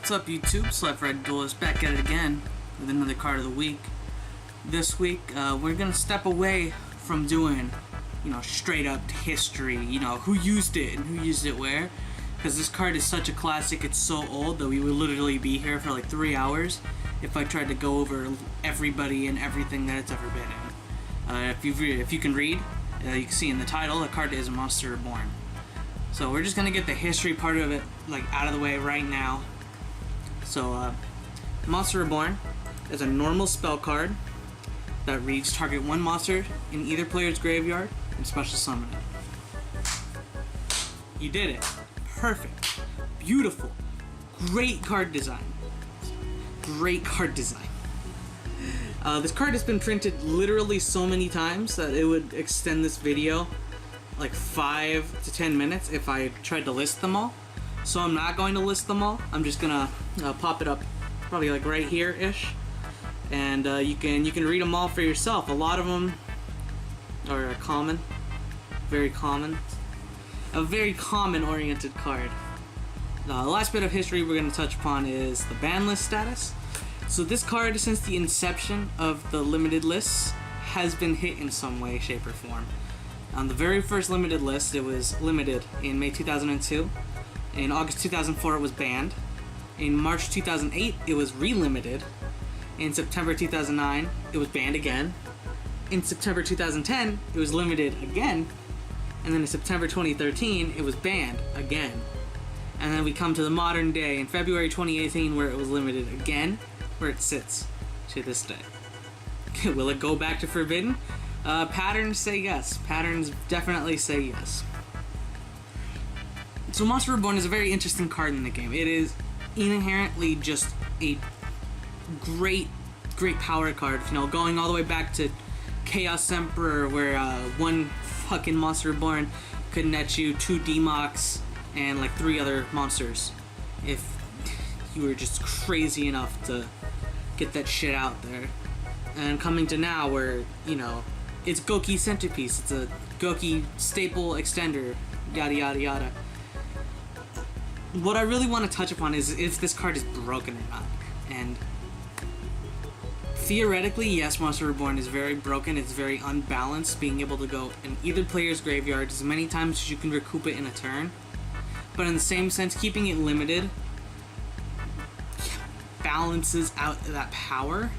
What's up, YouTube? Select Red Duelist back at it again with another card of the week. This week, we're gonna step away from doing, straight up history, who used it and who used it where. Because this card is such a classic, it's so old that we would literally be here for like 3 hours if I tried to go over everybody and everything that it's ever been in. If you can read, you can see in the title, the card is Monster Reborn. So we're just gonna get the history part of it out of the way right now. So Monster Reborn is a normal spell card that reads target one monster in either player's graveyard and special summon it. You did it. Perfect. Beautiful. Great card design. Great card design. This card has been printed literally so many times that it would extend this video like 5 to 10 minutes if I tried to list them all. So I'm not going to list them all. I'm just gonna pop it up probably like right here-ish, and you can read them all for yourself. A lot of them are common, very common, a very common-oriented card. The last bit of history we're going to touch upon is the ban list status. So this card, since the inception of the limited lists, has been hit in some way, shape, or form. On the very first limited list, it was limited in May 2002. In August 2004, it was banned. In March 2008, it was relimited. In September 2009, it was banned again. In September 2010, it was limited again. And then in September 2013, it was banned again. And then we come to the modern day in February 2018, where it was limited again, where it sits to this day. Will it go back to forbidden? Patterns say yes. Patterns definitely say yes. So Monster Reborn is a very interesting card in the game. It is inherently just a great power card. Going all the way back to Chaos Emperor, where one fucking Monster Reborn could net you 2 Demox and like 3 other monsters if you were just crazy enough to get that shit out there. And coming to now, where it's Goki Centerpiece, it's a Goki staple extender, yada yada yada. What I really want to touch upon is if this card is broken or not. And theoretically, yes, Monster Reborn is very broken, it's very unbalanced, being able to go in either player's graveyard as many times as you can recoup it in a turn. But in the same sense, keeping it limited balances out that power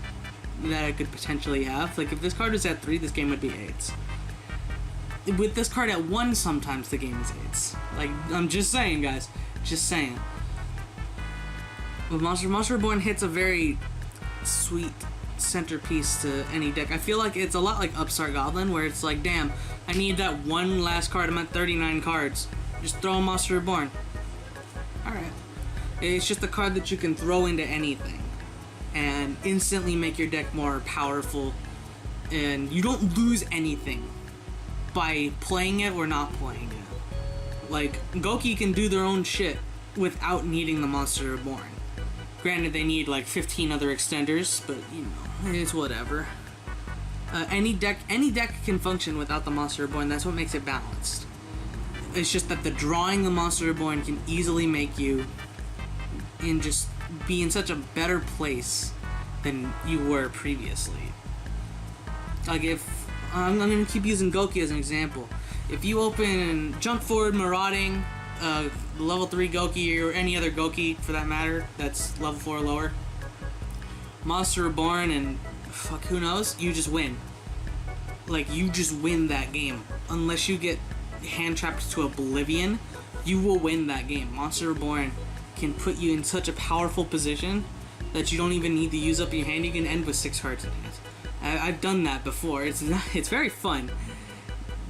that it could potentially have. Like, if this card was at 3, this game would be 8s. With this card at 1, sometimes the game is 8s. Like, I'm just saying, guys. Just saying. But Monster Reborn hits a very sweet centerpiece to any deck. I feel like it's a lot like Upstart Goblin, where it's like, damn, I need that one last card. I'm at 39 cards. Just throw a Monster Reborn. Alright. It's just a card that you can throw into anything and instantly make your deck more powerful, and you don't lose anything by playing it or not playing it. Like, Goki can do their own shit without needing the Monster Reborn. Granted, they need like 15 other extenders, but it's whatever. Any deck can function without the Monster Reborn. That's what makes it balanced. It's just that the drawing the Monster Reborn can easily make you be in such a better place than you were previously. Like, if I'm gonna keep using Goki as an example. If you open Jump Forward Marauding, level 3 Goki, or any other Goki for that matter, that's level 4 or lower, Monster Reborn, and fuck, who knows, you just win. Like, you just win that game. Unless you get hand trapped to oblivion, you will win that game. Monster Reborn can put you in such a powerful position that you don't even need to use up your hand. You can end with 6 cards in hand. I've done that before. It's very fun,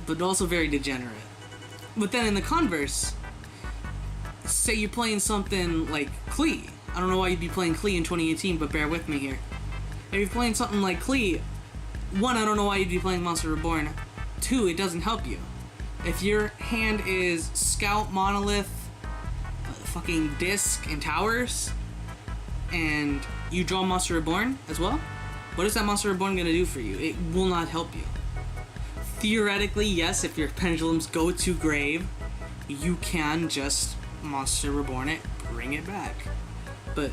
but also very degenerate. But then in the converse, say you're playing something like Klee. I don't know why you'd be playing Klee in 2018, but bear with me here. If you're playing something like Klee, 1, I don't know why you'd be playing Monster Reborn. 2, it doesn't help you. If your hand is Scout, Monolith, fucking Disc, and Towers, and you draw Monster Reborn as well, what is that Monster Reborn gonna do for you? It will not help you. Theoretically, yes, if your pendulums go to grave, you can just Monster Reborn it, bring it back. But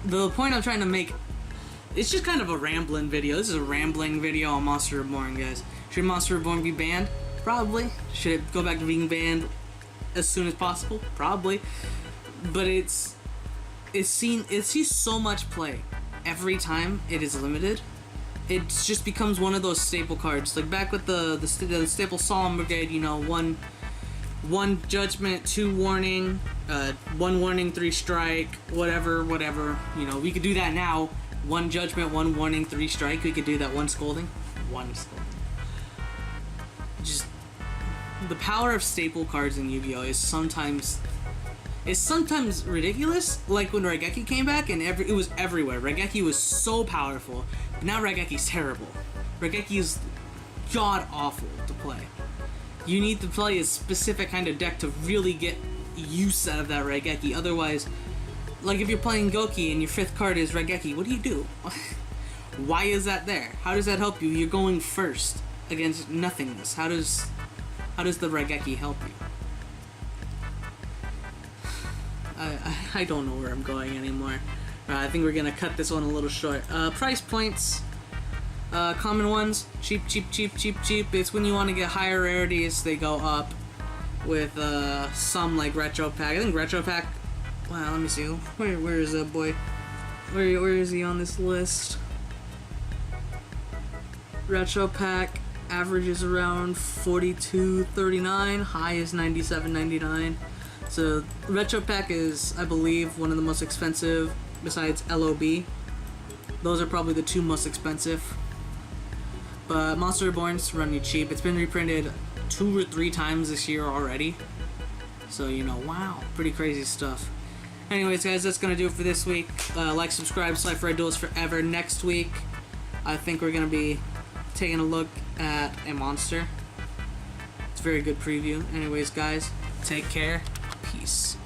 the point I'm trying to make, it's just kind of a rambling video. This is a rambling video on Monster Reborn, guys. Should Monster Reborn be banned? Probably. Should it go back to being banned as soon as possible? Probably. But it sees so much play every time it is limited. It just becomes one of those staple cards. Like back with the staple Solemn Brigade, you know, one judgment, 2 warning, 1 warning, 3 strike, whatever. You know, we could do that now. 1 judgment, 1 warning, 3 strike. We could do that. 1 scolding. 1 scolding. Just the power of staple cards in Yu-Gi-Oh is sometimes ridiculous. Like when Raigeki came back, and it was everywhere. Raigeki was so powerful, but now Raigeki's terrible. Raigeki is god awful to play. You need to play a specific kind of deck to really get use out of that Raigeki. Otherwise, like if you're playing Goki and your 5th card is Raigeki, what do? Why is that there? How does that help you? You're going first against nothingness. How does the Raigeki help you? I don't know where I'm going anymore. I think we're gonna cut this one a little short. Price points. Common ones, cheap. It's when you want to get higher rarities, they go up. With some like Retro Pack. I think Retro Pack. Wow, let me see. Where is that boy? Where is he on this list? Retro Pack averages around 42.39. High is 97.99. So Retro Pack is, I believe, one of the most expensive besides LOB. Those are probably the 2 most expensive. But Monster Reborn's running cheap. It's been reprinted 2 or 3 times this year already. So, you know, wow, pretty crazy stuff. Anyways, guys, that's going to do it for this week. Like, subscribe, Cypher Duels Forever. Next week, I think we're going to be taking a look at a monster. It's a very good preview. Anyways, guys, take care. Peace.